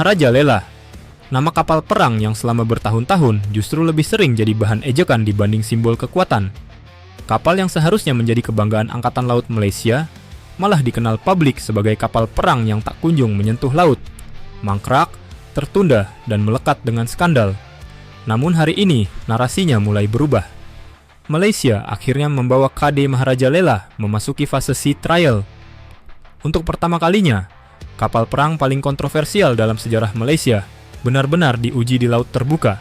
Maharajalela. Nama kapal perang yang selama bertahun-tahun justru lebih sering jadi bahan ejekan dibanding simbol kekuatan. Kapal yang seharusnya menjadi kebanggaan Angkatan Laut Malaysia malah dikenal publik sebagai kapal perang yang tak kunjung menyentuh laut, mangkrak, tertunda, dan melekat dengan skandal. Namun hari ini narasinya mulai berubah. Malaysia akhirnya membawa KD Maharajalela memasuki fase sea trial. Untuk pertama kalinya, kapal perang paling kontroversial dalam sejarah Malaysia benar-benar diuji di laut terbuka.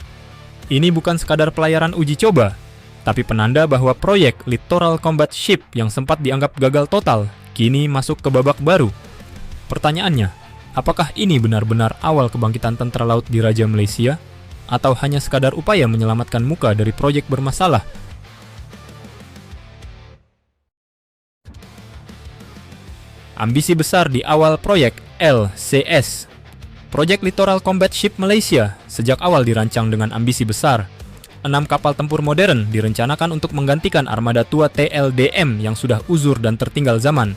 Ini bukan sekadar pelayaran uji coba, tapi penanda bahwa proyek Littoral Combat Ship yang sempat dianggap gagal total, kini masuk ke babak baru. Pertanyaannya, apakah ini benar-benar awal kebangkitan tentara laut di Raja Malaysia? Atau hanya sekadar upaya menyelamatkan muka dari proyek bermasalah? Ambisi besar di awal proyek LCS. Proyek Littoral Combat Ship Malaysia sejak awal dirancang dengan ambisi besar. 6 kapal tempur modern direncanakan untuk menggantikan armada tua TLDM yang sudah uzur dan tertinggal zaman.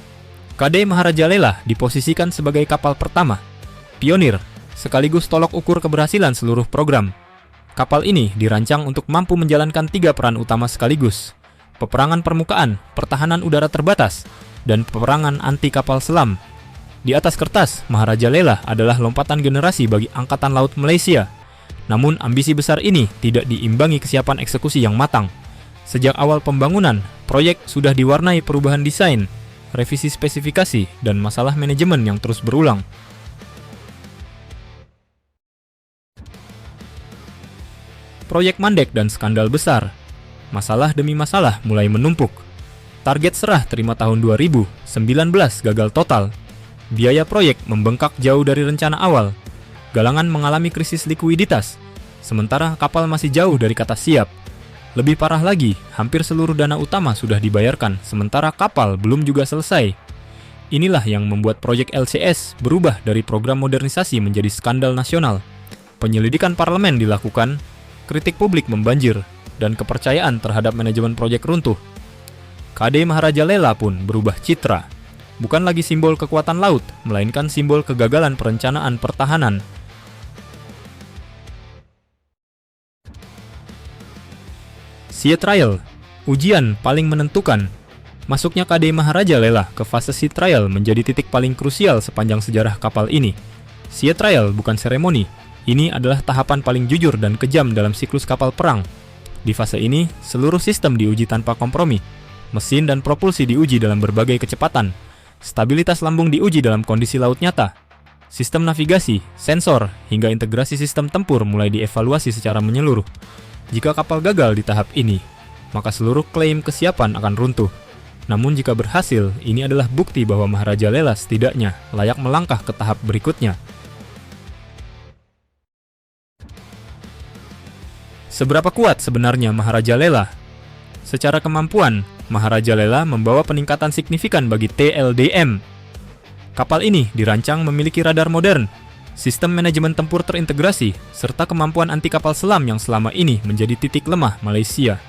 KD Maharajalela diposisikan sebagai kapal pertama, pionir, sekaligus tolok ukur keberhasilan seluruh program. Kapal ini dirancang untuk mampu menjalankan 3 peran utama sekaligus: peperangan permukaan, pertahanan udara terbatas, dan peperangan anti kapal selam. Di atas kertas, Maharajalela adalah lompatan generasi bagi Angkatan Laut Malaysia. Namun ambisi besar ini tidak diimbangi kesiapan eksekusi yang matang. Sejak awal pembangunan, proyek sudah diwarnai perubahan desain, revisi spesifikasi, dan masalah manajemen yang terus berulang. Proyek mandek dan skandal besar. Masalah demi masalah mulai menumpuk. Target serah terima tahun 2019 gagal total. Biaya proyek membengkak jauh dari rencana awal. Galangan mengalami krisis likuiditas, sementara kapal masih jauh dari kata siap. Lebih parah lagi, hampir seluruh dana utama sudah dibayarkan, sementara kapal belum juga selesai. Inilah yang membuat proyek LCS berubah dari program modernisasi menjadi skandal nasional. Penyelidikan parlemen dilakukan, kritik publik membanjir, dan kepercayaan terhadap manajemen proyek runtuh. KD Maharajalela pun berubah citra. Bukan lagi simbol kekuatan laut, melainkan simbol kegagalan perencanaan pertahanan. Sea Trial, ujian paling menentukan. Masuknya KD Maharajalela ke fase Sea Trial menjadi titik paling krusial sepanjang sejarah kapal ini. Sea Trial bukan seremoni, ini adalah tahapan paling jujur dan kejam dalam siklus kapal perang. Di fase ini, seluruh sistem diuji tanpa kompromi. Mesin dan propulsi diuji dalam berbagai kecepatan. Stabilitas lambung diuji dalam kondisi laut nyata. Sistem navigasi, sensor, hingga integrasi sistem tempur mulai dievaluasi secara menyeluruh. Jika kapal gagal di tahap ini, maka seluruh klaim kesiapan akan runtuh. Namun jika berhasil, ini adalah bukti bahwa Maharajalela setidaknya layak melangkah ke tahap berikutnya. Seberapa kuat sebenarnya Maharajalela? Secara kemampuan, Maharajalela membawa peningkatan signifikan bagi TLDM. Kapal ini dirancang memiliki radar modern, sistem manajemen tempur terintegrasi, serta kemampuan anti kapal selam yang selama ini menjadi titik lemah Malaysia.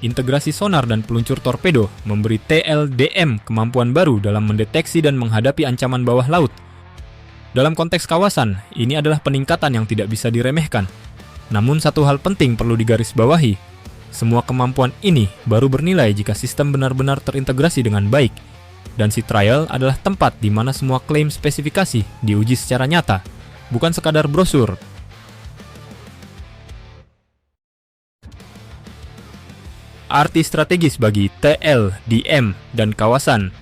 Integrasi sonar dan peluncur torpedo memberi TLDM kemampuan baru dalam mendeteksi dan menghadapi ancaman bawah laut. Dalam konteks kawasan, ini adalah peningkatan yang tidak bisa diremehkan. Namun satu hal penting perlu digarisbawahi. Semua kemampuan ini baru bernilai jika sistem benar-benar terintegrasi dengan baik. Dan Sea Trial adalah tempat di mana semua klaim spesifikasi diuji secara nyata, bukan sekadar brosur. Arti strategis bagi TLDM dan kawasan.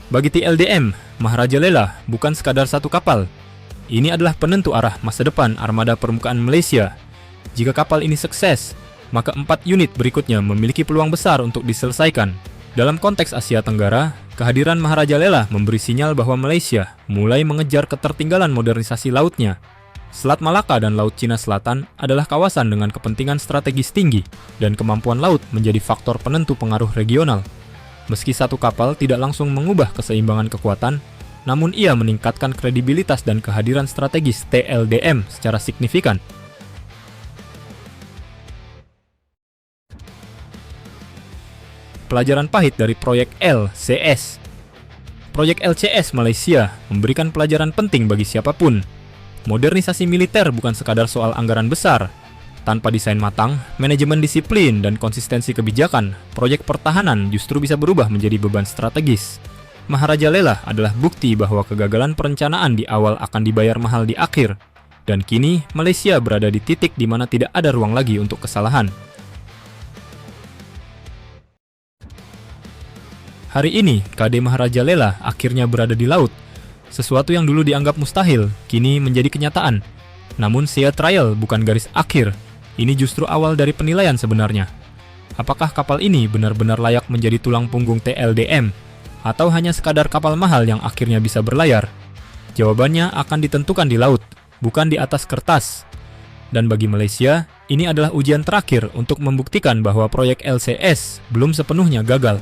Bagi TLDM, Maharajalela bukan sekadar satu kapal. Ini adalah penentu arah masa depan armada permukaan Malaysia. Jika kapal ini sukses, maka 4 unit berikutnya memiliki peluang besar untuk diselesaikan. Dalam konteks Asia Tenggara, kehadiran Maharajalela memberi sinyal bahwa Malaysia mulai mengejar ketertinggalan modernisasi lautnya. Selat Malaka dan Laut Cina Selatan adalah kawasan dengan kepentingan strategis tinggi, dan kemampuan laut menjadi faktor penentu pengaruh regional. Meski satu kapal tidak langsung mengubah keseimbangan kekuatan, namun ia meningkatkan kredibilitas dan kehadiran strategis TLDM secara signifikan. Pelajaran pahit dari proyek LCS. Proyek LCS Malaysia memberikan pelajaran penting bagi siapapun. Modernisasi militer bukan sekadar soal anggaran besar. Tanpa desain matang, manajemen disiplin, dan konsistensi kebijakan, proyek pertahanan justru bisa berubah menjadi beban strategis. Maharaja Lela adalah bukti bahwa kegagalan perencanaan di awal akan dibayar mahal di akhir. Dan kini, Malaysia berada di titik di mana tidak ada ruang lagi untuk kesalahan. Hari ini, KD Maharaja Lela akhirnya berada di laut. Sesuatu yang dulu dianggap mustahil, kini menjadi kenyataan. Namun, sea trial bukan garis akhir. Ini justru awal dari penilaian sebenarnya. Apakah kapal ini benar-benar layak menjadi tulang punggung TLDM? Atau hanya sekadar kapal mahal yang akhirnya bisa berlayar? Jawabannya akan ditentukan di laut, bukan di atas kertas. Dan bagi Malaysia, ini adalah ujian terakhir untuk membuktikan bahwa proyek LCS belum sepenuhnya gagal.